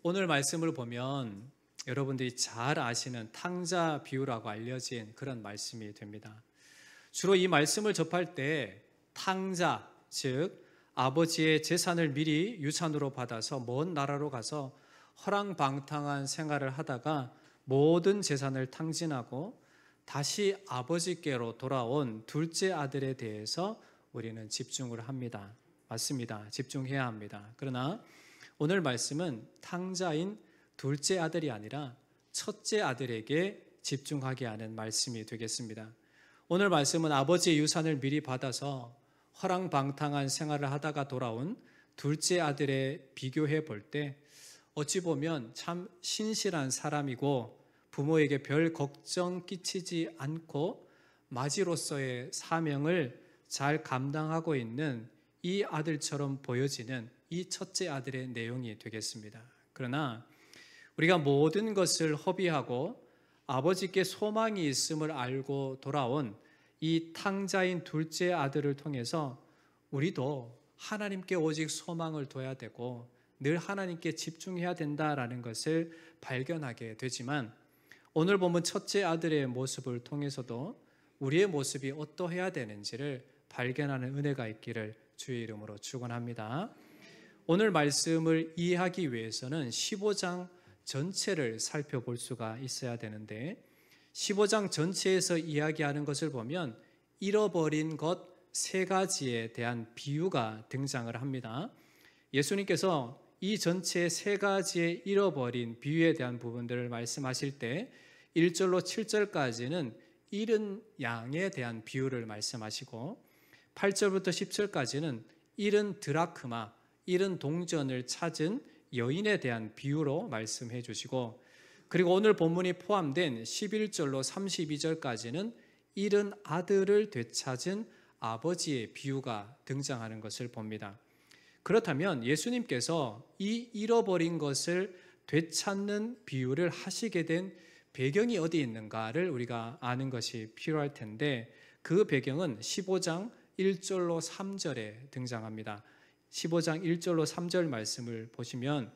오늘 말씀을 보면 여러분들이 잘 아시는 탕자 비유라고 알려진 그런 말씀이 됩니다. 주로 이 말씀을 접할 때 탕자, 즉 아버지의 재산을 미리 유산으로 받아서 먼 나라로 가서 허랑방탕한 생활을 하다가 모든 재산을 탕진하고 다시 아버지께로 돌아온 둘째 아들에 대해서 우리는 집중을 합니다. 맞습니다. 집중해야 합니다. 그러나 오늘 말씀은 탕자인 둘째 아들이 아니라 첫째 아들에게 집중하게 하는 말씀이 되겠습니다. 오늘 말씀은 아버지의 유산을 미리 받아서 허랑방탕한 생활을 하다가 돌아온 둘째 아들에 비교해 볼 때 어찌 보면 참 신실한 사람이고 부모에게 별 걱정 끼치지 않고 마지로서의 사명을 잘 감당하고 있는 이 아들처럼 보여지는 이 첫째 아들의 내용이 되겠습니다. 그러나 우리가 모든 것을 허비하고 아버지께 소망이 있음을 알고 돌아온 이 탕자인 둘째 아들을 통해서 우리도 하나님께 오직 소망을 둬야 되고 늘 하나님께 집중해야 된다라는 것을 발견하게 되지만 오늘 보면 첫째 아들의 모습을 통해서도 우리의 모습이 어떠해야 되는지를 발견하는 은혜가 있기를 주의 이름으로 축원합니다. 오늘 말씀을 이해하기 위해서는 15장 전체를 살펴볼 수가 있어야 되는데 15장 전체에서 이야기하는 것을 보면 잃어버린 것 3가지에 대한 비유가 등장을 합니다. 예수님께서 이 전체 3가지의 잃어버린 비유에 대한 부분들을 말씀하실 때 1절로 7절까지는 잃은 양에 대한 비유를 말씀하시고 8절부터 10절까지는 잃은 드라크마, 잃은 동전을 찾은 여인에 대한 비유로 말씀해 주시고 그리고 오늘 본문이 포함된 11절로 32절까지는 잃은 아들을 되찾은 아버지의 비유가 등장하는 것을 봅니다. 그렇다면 예수님께서 이 잃어버린 것을 되찾는 비유를 하시게 된 배경이 어디 있는가를 우리가 아는 것이 필요할 텐데 그 배경은 15장 1절로 3절에 등장합니다. 15장 1절로 3절 말씀을 보시면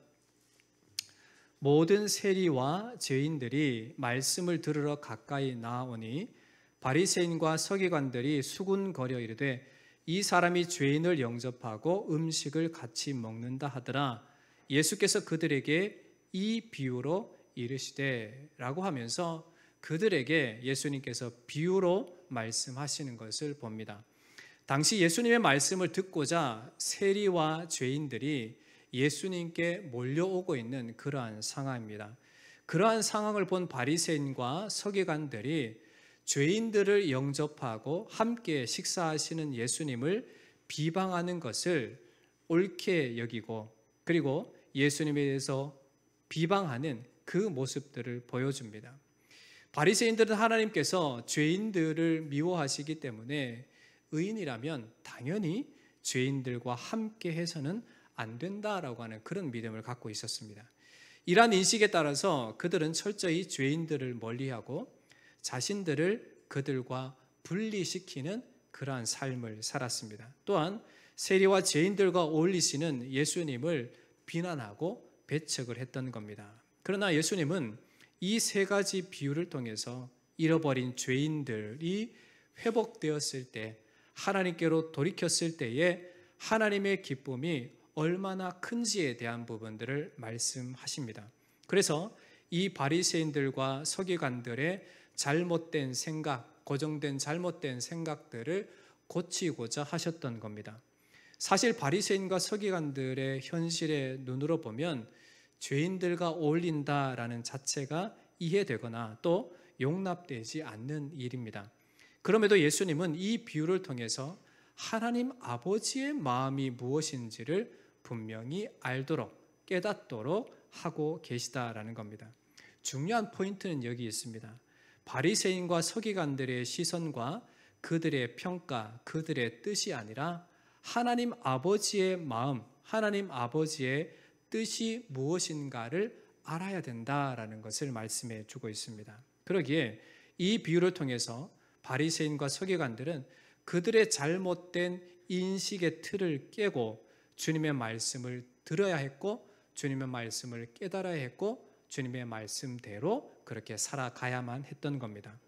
모든 세리와 죄인들이 말씀을 들으러 가까이 나아오니 바리새인과 서기관들이 수군거려 이르되 이 사람이 죄인을 영접하고 음식을 같이 먹는다 하더라. 예수께서 그들에게 이 비유로 이르시되 라고 하면서 그들에게 예수님께서 비유로 말씀하시는 것을 봅니다. 당시 예수님의 말씀을 듣고자 세리와 죄인들이 예수님께 몰려오고 있는 그러한 상황입니다. 그러한 상황을 본 바리새인과 서기관들이 죄인들을 영접하고 함께 식사하시는 예수님을 비방하는 것을 옳게 여기고 그리고 예수님에 대해서 비방하는 그 모습들을 보여줍니다. 바리새인들은 하나님께서 죄인들을 미워하시기 때문에 의인이라면 당연히 죄인들과 함께 해서는 안 된다라고 하는 그런 믿음을 갖고 있었습니다. 이러한 인식에 따라서 그들은 철저히 죄인들을 멀리하고 자신들을 그들과 분리시키는 그러한 삶을 살았습니다. 또한 세리와 죄인들과 어울리시는 예수님을 비난하고 배척을 했던 겁니다. 그러나 예수님은 이 3가지 비유를 통해서 잃어버린 죄인들이 회복되었을 때 하나님께로 돌이켰을 때에 하나님의 기쁨이 얼마나 큰지에 대한 부분들을 말씀하십니다. 그래서 이 바리새인들과 서기관들의 잘못된 생각, 고정된 잘못된 생각들을 고치고자 하셨던 겁니다. 사실 바리새인과 서기관들의 현실의 눈으로 보면 죄인들과 어울린다라는 자체가 이해되거나 또 용납되지 않는 일입니다. 그럼에도 예수님은 이 비유를 통해서 하나님 아버지의 마음이 무엇인지를 분명히 알도록 깨닫도록 하고 계시다라는 겁니다. 중요한 포인트는 여기 있습니다. 바리새인과 서기관들의 시선과 그들의 평가, 그들의 뜻이 아니라 하나님 아버지의 마음, 하나님 아버지의 뜻이 무엇인가를 알아야 된다라는 것을 말씀해 주고 있습니다. 그러기에 이 비유를 통해서 바리새인과 서기관들은 그들의 잘못된 인식의 틀을 깨고 주님의 말씀을 들어야 했고 주님의 말씀을 깨달아야 했고 주님의 말씀대로 그렇게 살아가야만 했던 겁니다.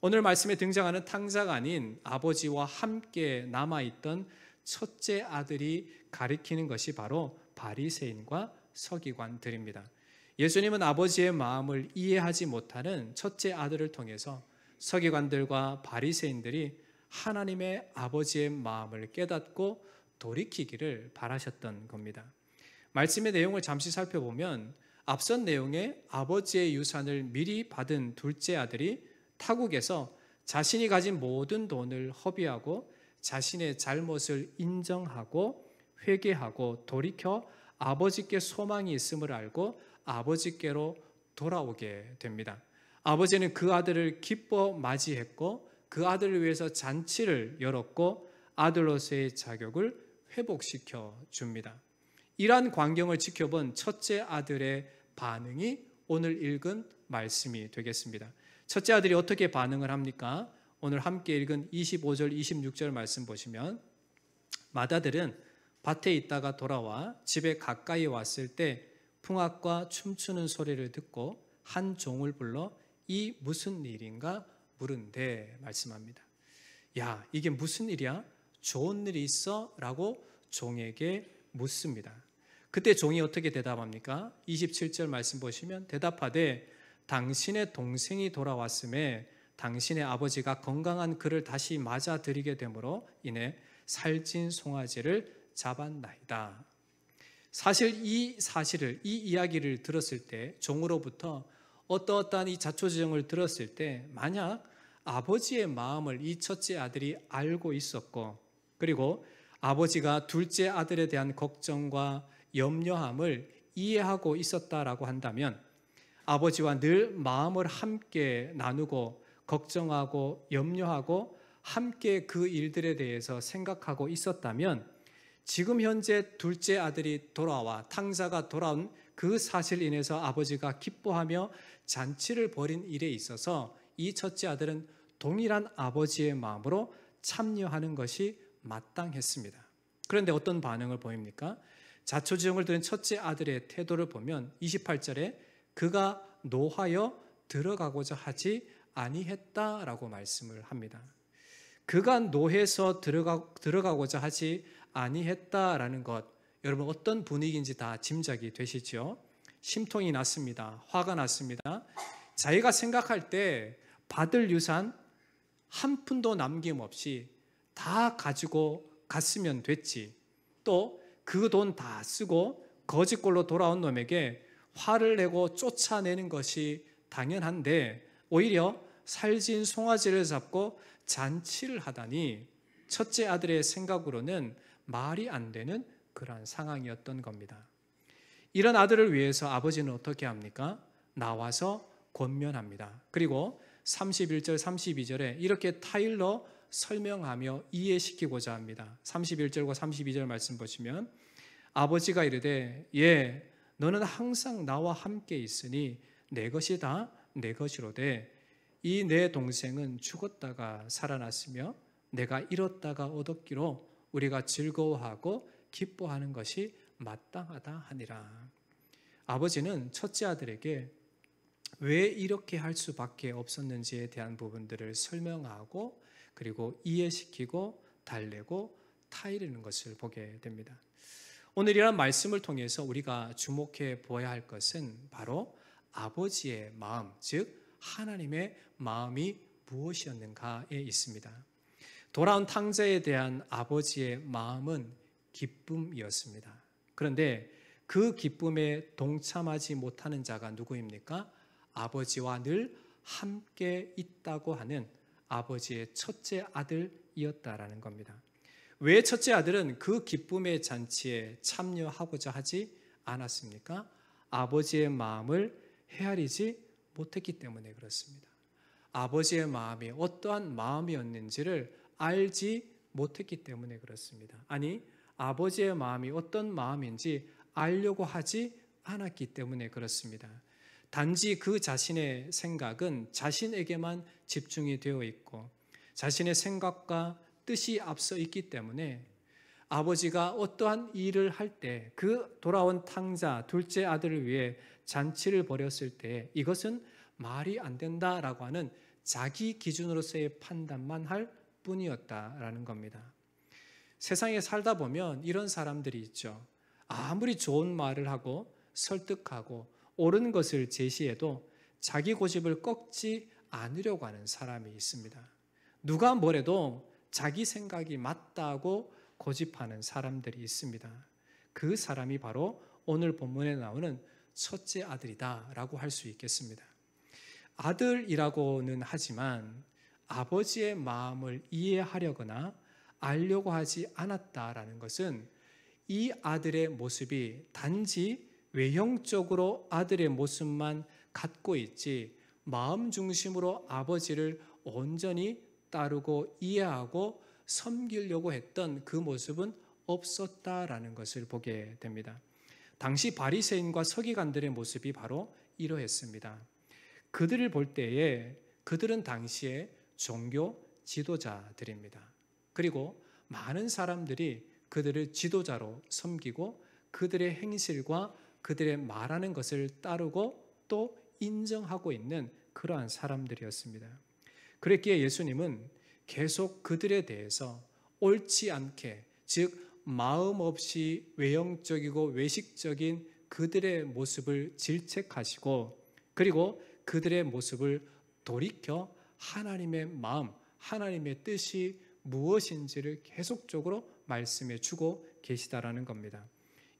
오늘 말씀에 등장하는 탕자가 아닌 아버지와 함께 남아있던 첫째 아들이 가리키는 것이 바로 바리새인과 서기관들입니다. 예수님은 아버지의 마음을 이해하지 못하는 첫째 아들을 통해서 서기관들과 바리새인들이 하나님의 아버지의 마음을 깨닫고 돌이키기를 바라셨던 겁니다. 말씀의 내용을 잠시 살펴보면 앞선 내용에 아버지의 유산을 미리 받은 둘째 아들이 타국에서 자신이 가진 모든 돈을 허비하고 자신의 잘못을 인정하고 회개하고 돌이켜 아버지께 소망이 있음을 알고 아버지께로 돌아오게 됩니다. 아버지는 그 아들을 기뻐 맞이했고 그 아들을 위해서 잔치를 열었고 아들로서의 자격을 회복시켜 줍니다. 이러한 광경을 지켜본 첫째 아들의 반응이 오늘 읽은 말씀이 되겠습니다. 첫째 아들이 어떻게 반응을 합니까? 오늘 함께 읽은 25절, 26절 말씀 보시면 맏아들은 밭에 있다가 돌아와 집에 가까이 왔을 때 풍악과 춤추는 소리를 듣고 한 종을 불러 이 무슨 일인가 물은데 말씀합니다. 야, 이게 무슨 일이야? 좋은 일이 있어? 라고 종에게 묻습니다. 그때 종이 어떻게 대답합니까? 27절 말씀 보시면 대답하되 당신의 동생이 돌아왔음에 당신의 아버지가 건강한 그를 다시 맞아들이게 됨으로 인해 살찐 송아지를 잡았나이다. 사실 이 이야기를 들었을 때 종으로부터 어떠한 이 자초지종을 들었을 때 만약 아버지의 마음을 이 첫째 아들이 알고 있었고 그리고 아버지가 둘째 아들에 대한 걱정과 염려함을 이해하고 있었다라고 한다면 아버지와 늘 마음을 함께 나누고 걱정하고 염려하고 함께 그 일들에 대해서 생각하고 있었다면 지금 현재 둘째 아들이 돌아와 탕자가 돌아온 그 사실로 인해서 아버지가 기뻐하며 잔치를 벌인 일에 있어서 이 첫째 아들은 동일한 아버지의 마음으로 참여하는 것이 마땅했습니다. 그런데 어떤 반응을 보입니까? 자초지종을 들은 첫째 아들의 태도를 보면 28절에 그가 노하여 들어가고자 하지 아니했다라고 말씀을 합니다. 그가 노해서 들어가고자 하지 아니했다라는 것, 여러분 어떤 분위기인지 다 짐작이 되시죠? 심통이 났습니다. 화가 났습니다. 자기가 생각할 때 받을 유산 한 푼도 남김없이 다 가지고 갔으면 됐지. 또 그 돈 다 쓰고 거짓골로 돌아온 놈에게 화를 내고 쫓아내는 것이 당연한데 오히려 살찐 송아지를 잡고 잔치를 하다니 첫째 아들의 생각으로는 말이 안 되는 그러한 상황이었던 겁니다. 이런 아들을 위해서 아버지는 어떻게 합니까? 나와서 권면합니다. 그리고 31절, 32절에 이렇게 타일러 설명하며 이해시키고자 합니다. 31절과 32절 말씀 보시면 아버지가 이르되 예, 너는 항상 나와 함께 있으니 내 것이 다 내 것이로되 이 내 동생은 죽었다가 살아났으며 내가 잃었다가 얻었기로 우리가 즐거워하고 기뻐하는 것이 마땅하다 하니라. 아버지는 첫째 아들에게 왜 이렇게 할 수밖에 없었는지에 대한 부분들을 설명하고 그리고 이해시키고 달래고 타이르는 것을 보게 됩니다. 오늘 이런 말씀을 통해서 우리가 주목해 보아야 할 것은 바로 아버지의 마음, 즉 하나님의 마음이 무엇이었는가에 있습니다. 돌아온 탕자에 대한 아버지의 마음은 기쁨이었습니다. 그런데 그 기쁨에 동참하지 못하는 자가 누구입니까? 아버지와 늘 함께 있다고 하는 아버지의 첫째 아들이었다라는 겁니다. 왜 첫째 아들은 그 기쁨의 잔치에 참여하고자 하지 않았습니까? 아버지의 마음을 헤아리지 못했기 때문에 그렇습니다. 아버지의 마음이 어떠한 마음이었는지를 알지 못했기 때문에 그렇습니다. 아니, 아버지의 마음이 어떤 마음인지 알려고 하지 않았기 때문에 그렇습니다. 단지 그 자신의 생각은 자신에게만 집중이 되어 있고 자신의 생각과 뜻이 앞서 있기 때문에 아버지가 어떠한 일을 할 때 그 돌아온 탕자 둘째 아들을 위해 잔치를 벌였을 때 이것은 말이 안 된다라고 하는 자기 기준으로서의 판단만 할 뿐이었다라는 겁니다. 세상에 살다 보면 이런 사람들이 있죠. 아무리 좋은 말을 하고 설득하고 옳은 것을 제시해도 자기 고집을 꺾지 않으려고 하는 사람이 있습니다. 누가 뭐래도 자기 생각이 맞다고 고집하는 사람들이 있습니다. 그 사람이 바로 오늘 본문에 나오는 첫째 아들이다라고 할 수 있겠습니다. 아들이라고는 하지만 아버지의 마음을 이해하려거나 알려고 하지 않았다라는 것은 이 아들의 모습이 단지 외형적으로 아들의 모습만 갖고 있지 마음 중심으로 아버지를 온전히 따르고 이해하고 섬기려고 했던 그 모습은 없었다라는 것을 보게 됩니다. 당시 바리새인과 서기관들의 모습이 바로 이러했습니다. 그들을 볼 때에 그들은 당시에 종교 지도자들입니다. 그리고 많은 사람들이 그들을 지도자로 섬기고 그들의 행실과 그들의 말하는 것을 따르고 또 인정하고 있는 그러한 사람들이었습니다. 그랬기에 예수님은 계속 그들에 대해서 옳지 않게, 즉 마음 없이 외형적이고 외식적인 그들의 모습을 질책하시고 그리고 그들의 모습을 돌이켜 하나님의 마음, 하나님의 뜻이 무엇인지를 계속적으로 말씀해 주고 계시다라는 겁니다.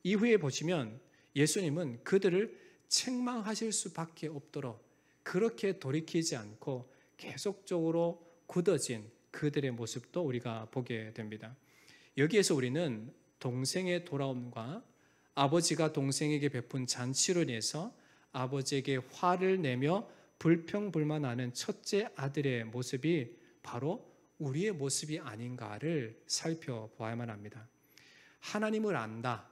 이후에 보시면 예수님은 그들을 책망하실 수밖에 없도록 그렇게 돌이키지 않고 계속적으로 굳어진 그들의 모습도 우리가 보게 됩니다. 여기에서 우리는 동생의 돌아옴과 아버지가 동생에게 베푼 잔치로 인해서 아버지에게 화를 내며 불평불만하는 첫째 아들의 모습이 바로 우리의 모습이 아닌가를 살펴보아야만 합니다. 하나님을 안다,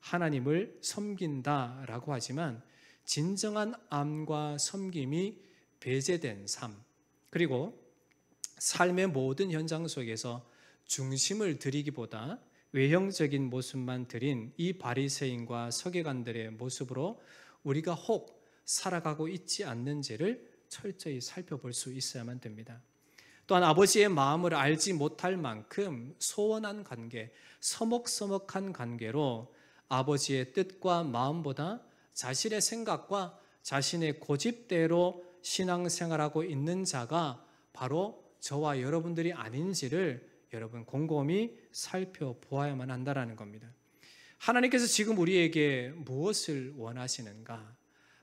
하나님을 섬긴다라고 하지만 진정한 암과 섬김이 배제된 삶, 그리고 삶의 모든 현장 속에서 중심을 드리기보다 외형적인 모습만 드린 이 바리새인과 서기관들의 모습으로 우리가 혹 살아가고 있지 않는지를 철저히 살펴볼 수 있어야만 됩니다. 또한 아버지의 마음을 알지 못할 만큼 소원한 관계, 서먹서먹한 관계로 아버지의 뜻과 마음보다 자신의 생각과 자신의 고집대로 신앙생활하고 있는 자가 바로 저와 여러분들이 아닌지를 여러분 곰곰이 살펴보아야만 한다는 겁니다. 하나님께서 지금 우리에게 무엇을 원하시는가?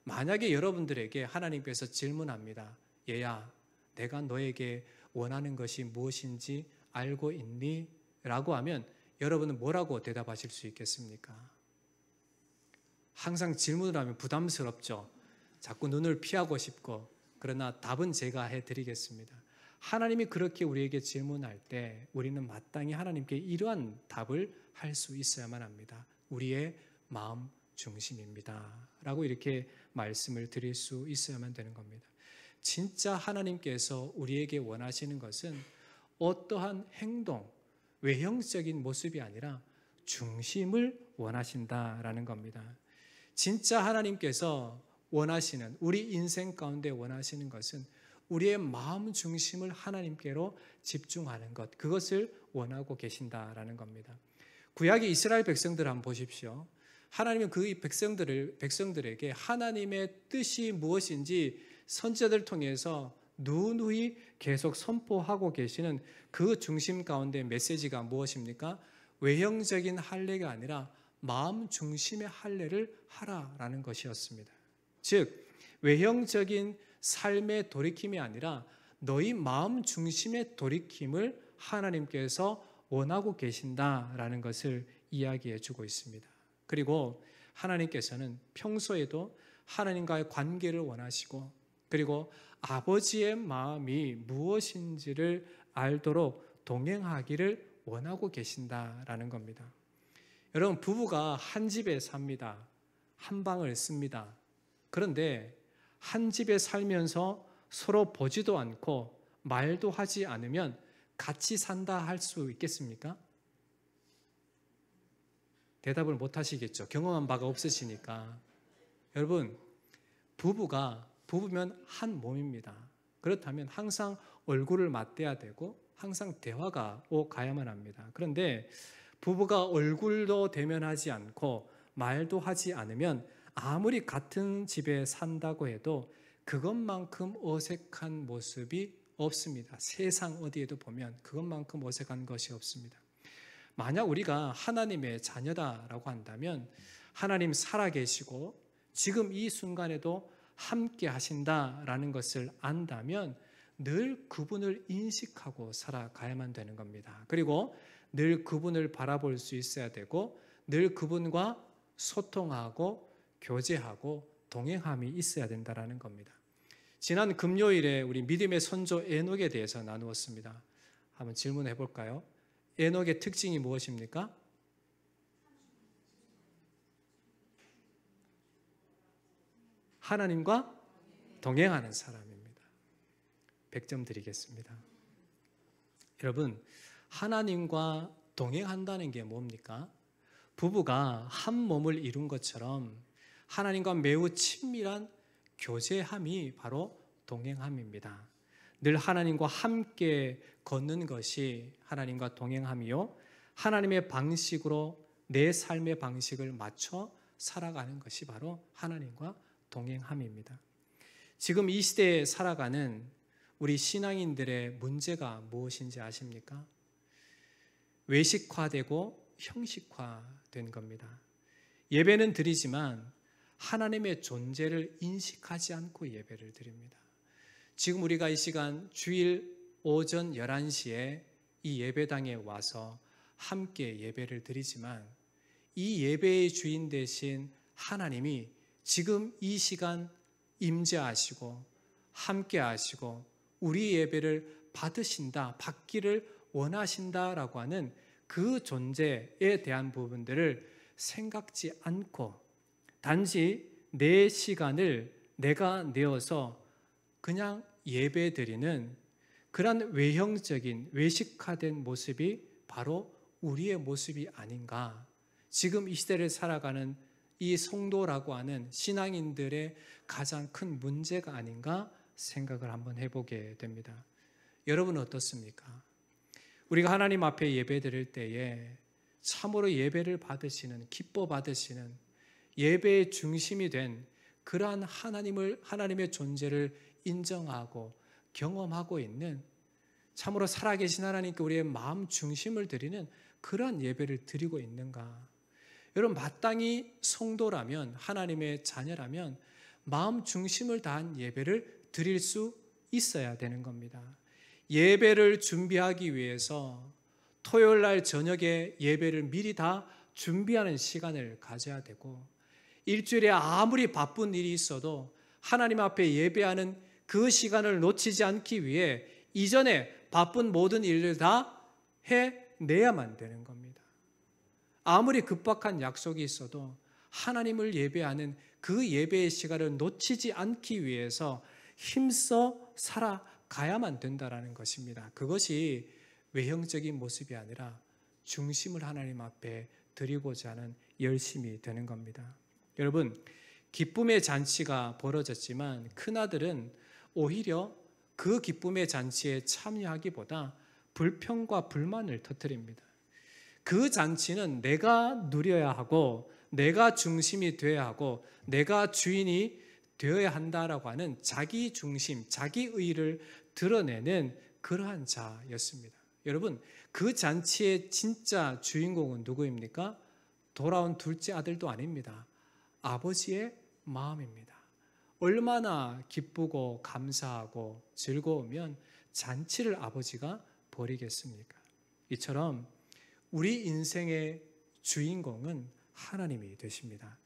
만약에 여러분들에게 하나님께서 질문합니다. 얘야, 내가 너에게 원하는 것이 무엇인지 알고 있니? 라고 하면 여러분은 뭐라고 대답하실 수 있겠습니까? 항상 질문을 하면 부담스럽죠. 자꾸 눈을 피하고 싶고, 그러나 답은 제가 해드리겠습니다. 하나님이 그렇게 우리에게 질문할 때 우리는 마땅히 하나님께 이러한 답을 할 수 있어야만 합니다. 우리의 마음 중심입니다. 라고 이렇게 말씀을 드릴 수 있어야만 되는 겁니다. 진짜 하나님께서 우리에게 원하시는 것은 어떠한 행동, 외형적인 모습이 아니라 중심을 원하신다라는 겁니다. 진짜 하나님께서 원하시는, 우리 인생 가운데 원하시는 것은 우리의 마음 중심을 하나님께로 집중하는 것, 그것을 원하고 계신다라는 겁니다. 구약의 이스라엘 백성들 한번 보십시오. 하나님은 그 백성들에게 하나님의 뜻이 무엇인지 선지자들 통해서 누누이 계속 선포하고 계시는 그 중심 가운데 메시지가 무엇입니까? 외형적인 할례가 아니라 마음 중심의 할례를 하라라는 것이었습니다. 즉 외형적인 삶의 돌이킴이 아니라 너희 마음 중심의 돌이킴을 하나님께서 원하고 계신다라는 것을 이야기해 주고 있습니다. 그리고 하나님께서는 평소에도 하나님과의 관계를 원하시고 그리고 아버지의 마음이 무엇인지를 알도록 동행하기를 원하고 계신다라는 겁니다. 여러분, 부부가 한 집에 삽니다. 한 방을 씁니다. 그런데 한 집에 살면서 서로 보지도 않고 말도 하지 않으면 같이 산다 할 수 있겠습니까? 대답을 못 하시겠죠. 경험한 바가 없으시니까. 여러분, 부부면 한 몸입니다. 그렇다면 항상 얼굴을 맞대야 되고 항상 대화가 오가야만 합니다. 그런데 부부가 얼굴도 대면하지 않고 말도 하지 않으면 아무리 같은 집에 산다고 해도 그것만큼 어색한 모습이 없습니다. 세상 어디에도 보면 그것만큼 어색한 것이 없습니다. 만약 우리가 하나님의 자녀다라고 한다면 하나님 살아계시고 지금 이 순간에도 함께 하신다라는 것을 안다면 늘 그분을 인식하고 살아가야만 되는 겁니다. 그리고 늘 그분을 바라볼 수 있어야 되고 늘 그분과 소통하고 교제하고 동행함이 있어야 된다는 겁니다. 지난 금요일에 우리 믿음의 선조 에녹에 대해서 나누었습니다. 한번 질문해 볼까요? 에녹의 특징이 무엇입니까? 하나님과 동행하는 사람입니다. 100점 드리겠습니다. 여러분, 하나님과 동행한다는 게 뭡니까? 부부가 한 몸을 이룬 것처럼 하나님과 매우 친밀한 교제함이 바로 동행함입니다. 늘 하나님과 함께 걷는 것이 하나님과 동행함이요, 하나님의 방식으로 내 삶의 방식을 맞춰 살아가는 것이 바로 하나님과 동행함입니다. 지금 이 시대에 살아가는 우리 신앙인들의 문제가 무엇인지 아십니까? 외식화되고 형식화된 겁니다. 예배는 드리지만 하나님의 존재를 인식하지 않고 예배를 드립니다. 지금 우리가 이 시간 주일 오전 11시에 이 예배당에 와서 함께 예배를 드리지만 이 예배의 주인 되신 하나님이 지금 이 시간 임재하시고 함께 하시고 우리 예배를 받기를 원하신다라고 하는 그 존재에 대한 부분들을 생각지 않고 단지 내 시간을 내가 내어서 그냥 예배 드리는 그런 외형적인 외식화된 모습이 바로 우리의 모습이 아닌가. 지금 이 시대를 살아가는 이 성도라고 하는 신앙인들의 가장 큰 문제가 아닌가 생각을 한번 해보게 됩니다. 여러분은 어떻습니까? 우리가 하나님 앞에 예배 드릴 때에 참으로 예배를 받으시는, 기뻐 받으시는 예배의 중심이 된 그러한 하나님의 존재를 인정하고 경험하고 있는 참으로 살아계신 하나님께 우리의 마음 중심을 드리는 그러한 예배를 드리고 있는가? 여러분, 마땅히 성도라면, 하나님의 자녀라면 마음 중심을 다한 예배를 드릴 수 있어야 되는 겁니다. 예배를 준비하기 위해서 토요일 날 저녁에 예배를 미리 다 준비하는 시간을 가져야 되고, 일주일에 아무리 바쁜 일이 있어도 하나님 앞에 예배하는 그 시간을 놓치지 않기 위해 이전에 바쁜 모든 일을 다 해내야만 되는 겁니다. 아무리 급박한 약속이 있어도 하나님을 예배하는 그 예배의 시간을 놓치지 않기 위해서 힘써 살아가야만 된다는 것입니다. 그것이 외형적인 모습이 아니라 중심을 하나님 앞에 드리고자 하는 열심이 되는 겁니다. 여러분, 기쁨의 잔치가 벌어졌지만 큰아들은 오히려 그 기쁨의 잔치에 참여하기보다 불평과 불만을 터뜨립니다. 그 잔치는 내가 누려야 하고 내가 중심이 되어야 하고 내가 주인이 되어야 한다라고 하는 자기 중심, 자기의를 드러내는 그러한 자였습니다. 여러분, 그 잔치의 진짜 주인공은 누구입니까? 돌아온 둘째 아들도 아닙니다. 아버지의 마음입니다. 얼마나 기쁘고 감사하고 즐거우면 잔치를 아버지가 벌이겠습니까? 이처럼 우리 인생의 주인공은 하나님이 되십니다.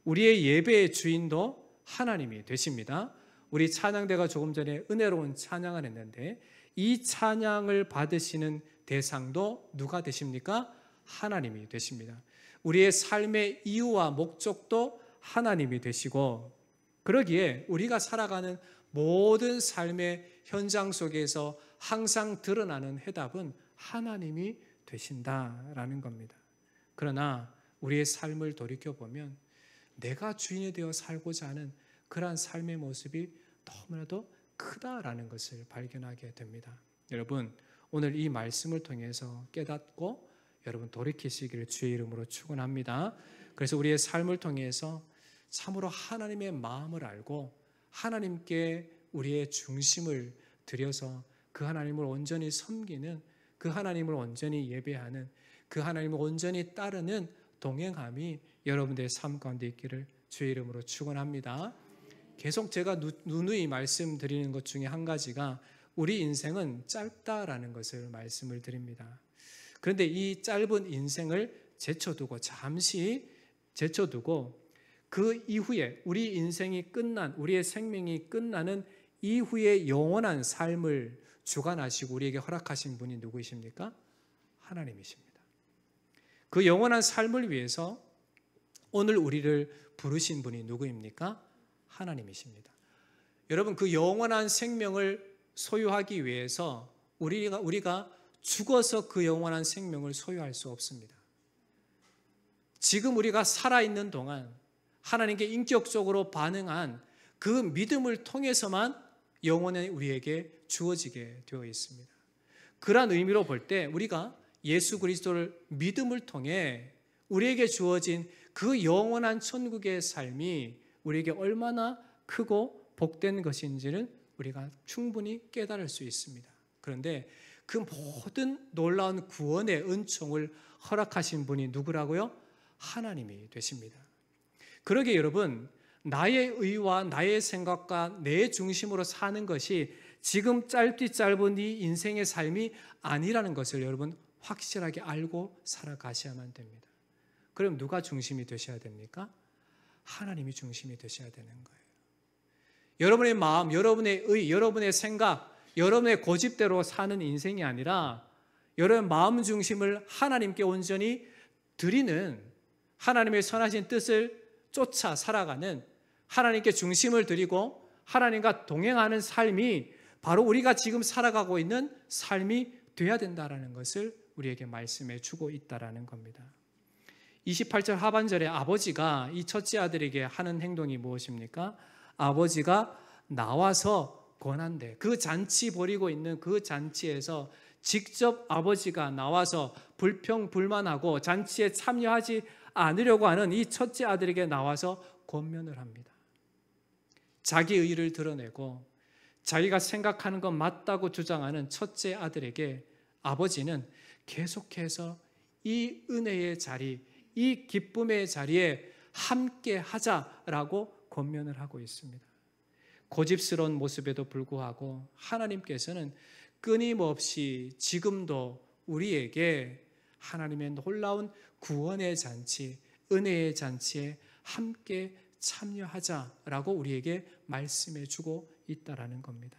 우리의 예배의 주인도 하나님이 되십니다. 우리 찬양대가 조금 전에 은혜로운 찬양을 했는데 이 찬양을 받으시는 대상도 누가 되십니까? 하나님이 되십니다. 우리의 삶의 이유와 목적도 하나님이 되시고, 그러기에 우리가 살아가는 모든 삶의 현장 속에서 항상 드러나는 해답은 하나님이 되신다라는 겁니다. 그러나 우리의 삶을 돌이켜보면 내가 주인이 되어 살고자 하는 그러한 삶의 모습이 너무나도 크다라는 것을 발견하게 됩니다. 여러분, 오늘 이 말씀을 통해서 깨닫고 여러분 돌이키시기를 주의 이름으로 축원합니다. 그래서 우리의 삶을 통해서 참으로 하나님의 마음을 알고 하나님께 우리의 중심을 들여서 그 하나님을 온전히 섬기는, 그 하나님을 온전히 예배하는, 그 하나님을 온전히 따르는 동행함이 여러분들의 삶 가운데 있기를 주의 이름으로 축원합니다. 계속 제가 누누이 말씀드리는 것 중에 한 가지가 우리 인생은 짧다라는 것을 말씀을 드립니다. 그런데 이 짧은 인생을 잠시 제쳐두고 그 이후에 우리 인생이 끝난, 우리의 생명이 끝나는 이후의 영원한 삶을 주관하시고 우리에게 허락하신 분이 누구이십니까? 하나님이십니다. 그 영원한 삶을 위해서 오늘 우리를 부르신 분이 누구입니까? 하나님이십니다. 여러분, 그 영원한 생명을 소유하기 위해서 우리가 죽어서 그 영원한 생명을 소유할 수 없습니다. 지금 우리가 살아있는 동안 하나님께 인격적으로 반응한 그 믿음을 통해서만 영원히 우리에게 주어지게 되어 있습니다. 그러한 의미로 볼 때 우리가 예수 그리스도를 믿음을 통해 우리에게 주어진 그 영원한 천국의 삶이 우리에게 얼마나 크고 복된 것인지는 우리가 충분히 깨달을 수 있습니다. 그런데 그 모든 놀라운 구원의 은총을 허락하신 분이 누구라고요? 하나님이 되십니다. 그러게 여러분, 나의 의와 나의 생각과 내 중심으로 사는 것이 지금 짧은 이 인생의 삶이 아니라는 것을 여러분 확실하게 알고 살아가셔야만 됩니다. 그럼 누가 중심이 되셔야 됩니까? 하나님이 중심이 되셔야 되는 거예요. 여러분의 마음, 여러분의 의, 여러분의 생각, 여러분의 고집대로 사는 인생이 아니라 여러분의 마음 중심을 하나님께 온전히 드리는, 하나님의 선하신 뜻을 쫓아 살아가는, 하나님께 중심을 드리고 하나님과 동행하는 삶이 바로 우리가 지금 살아가고 있는 삶이 되어야 된다는 것을 우리에게 말씀해 주고 있다는 겁니다. 28절 하반절에 아버지가 이 첫째 아들에게 하는 행동이 무엇입니까? 아버지가 나와서 권한대. 그 잔치 벌이고 있는 그 잔치에서 직접 아버지가 나와서 불평불만하고 잔치에 참여하지 않으려고 하는 이 첫째 아들에게 나와서 권면을 합니다. 자기 의의를 드러내고 자기가 생각하는 건 맞다고 주장하는 첫째 아들에게 아버지는 계속해서 이 은혜의 자리, 이 기쁨의 자리에 함께 하자라고 권면을 하고 있습니다. 고집스러운 모습에도 불구하고 하나님께서는 끊임없이 지금도 우리에게 하나님의 놀라운 구원의 잔치, 은혜의 잔치에 함께 참여하자라고 우리에게 말씀해 주고 있다라는 겁니다.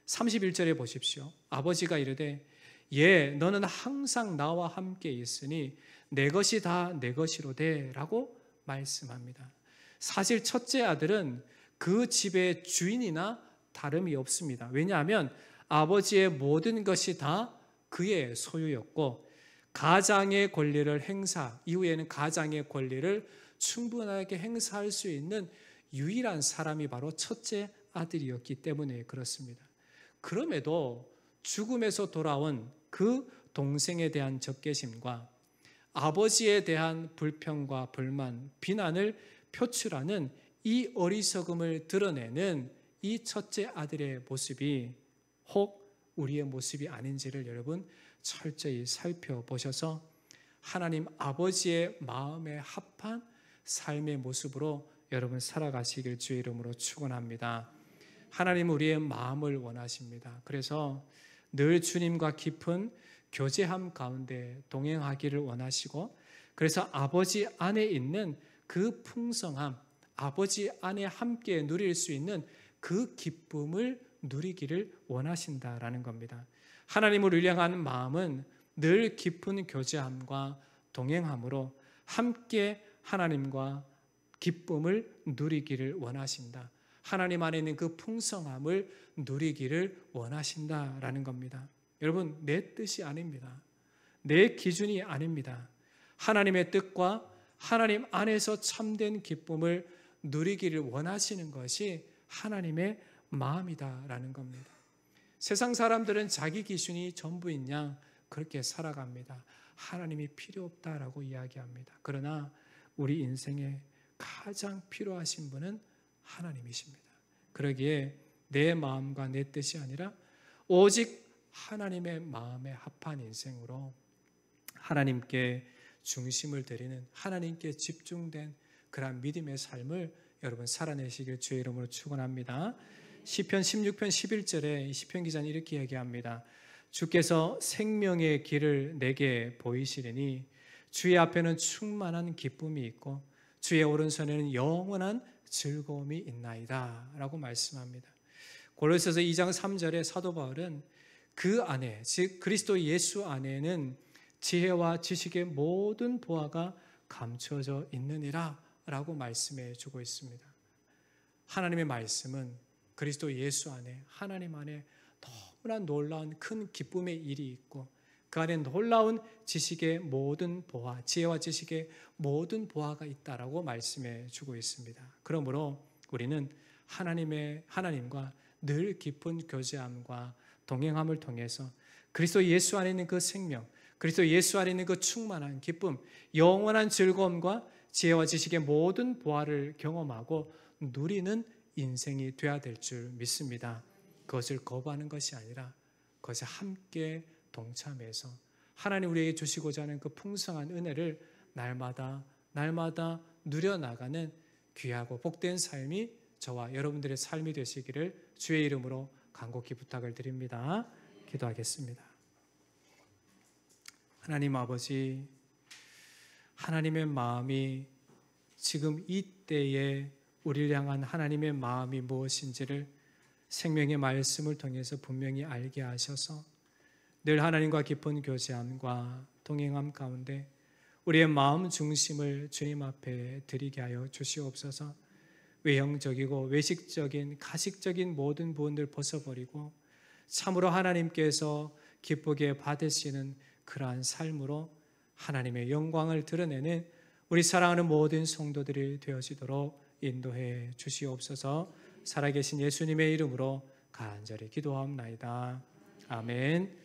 31절에 보십시오. 아버지가 이르되 너는 항상 나와 함께 있으니 내 것이 다 내 것이로되 라고 말씀합니다. 사실 첫째 아들은 그 집의 주인이나 다름이 없습니다. 왜냐하면 아버지의 모든 것이 다 그의 소유였고 가장의 권리를 이후에는 가장의 권리를 충분하게 행사할 수 있는 유일한 사람이 바로 첫째 아들이었기 때문에 그렇습니다. 그럼에도 죽음에서 돌아온 그 동생에 대한 적개심과 아버지에 대한 불평과 불만, 비난을 표출하는 이 어리석음을 드러내는 이 첫째 아들의 모습이 혹 우리의 모습이 아닌지를 여러분 철저히 살펴보셔서 하나님 아버지의 마음에 합한 삶의 모습으로 여러분 살아가시길 주의 이름으로 축원합니다. 하나님은 우리의 마음을 원하십니다. 그래서 늘 주님과 깊은 교제함 가운데 동행하기를 원하시고 그래서 아버지 안에 있는 그 풍성함, 아버지 안에 함께 누릴 수 있는 그 기쁨을 누리기를 원하신다라는 겁니다. 하나님을 향한 마음은 늘 깊은 교제함과 동행함으로 함께 하나님과 기쁨을 누리기를 원하신다. 하나님 안에 있는 그 풍성함을 누리기를 원하신다라는 겁니다. 여러분, 내 뜻이 아닙니다. 내 기준이 아닙니다. 하나님의 뜻과 하나님 안에서 참된 기쁨을 누리기를 원하시는 것이 하나님의 마음이다라는 겁니다. 세상 사람들은 자기 기준이 전부인 양 그렇게 살아갑니다. 하나님이 필요 없다라고 이야기합니다. 그러나 우리 인생에 가장 필요하신 분은 하나님이십니다. 그러기에 내 마음과 내 뜻이 아니라 오직 하나님의 마음에 합한 인생으로 하나님께 중심을 드리는, 하나님께 집중된 그러한 믿음의 삶을 여러분 살아내시길 주의 이름으로 축원합니다. 시편 16편 11절에 시편 기자는 이렇게 얘기합니다. 주께서 생명의 길을 내게 보이시리니 주의 앞에는 충만한 기쁨이 있고 주의 오른손에는 영원한 즐거움이 있나이다 라고 말씀합니다. 골로새서 2장 3절에 사도 바울은 그 안에, 즉 그리스도 예수 안에는 지혜와 지식의 모든 보화가 감춰져 있느니라 라고 말씀해 주고 있습니다. 하나님의 말씀은 그리스도 예수 안에, 하나님 안에 너무나 놀라운 큰 기쁨의 일이 있고 그 안에 놀라운 지식의 모든 보화, 지혜와 지식의 모든 보화가 있다라고 말씀해 주고 있습니다. 그러므로 우리는 하나님과 늘 깊은 교제함과 동행함을 통해서 그리스도 예수 안에 있는 그 생명, 그리스도 예수 안에 있는 그 충만한 기쁨, 영원한 즐거움과 지혜와 지식의 모든 보화를 경험하고 누리는 인생이 되어야 될 줄 믿습니다. 그것을 거부하는 것이 아니라 그것에 함께 동참해서 하나님 우리에게 주시고자 하는 그 풍성한 은혜를 날마다 누려나가는 귀하고 복된 삶이 저와 여러분들의 삶이 되시기를 주의 이름으로 간곡히 부탁을 드립니다. 기도하겠습니다. 하나님 아버지, 하나님의 마음이 지금 이때에 우리를 향한 하나님의 마음이 무엇인지를 생명의 말씀을 통해서 분명히 알게 하셔서 늘 하나님과 깊은 교제함과 동행함 가운데 우리의 마음 중심을 주님 앞에 드리게 하여 주시옵소서. 외형적이고 외식적인 가식적인 모든 부분들 벗어버리고 참으로 하나님께서 기쁘게 받으시는 그러한 삶으로 하나님의 영광을 드러내는 우리 사랑하는 모든 성도들이 되어지도록 인도해 주시옵소서. 살아계신 예수님의 이름으로 간절히 기도하옵나이다. 아멘.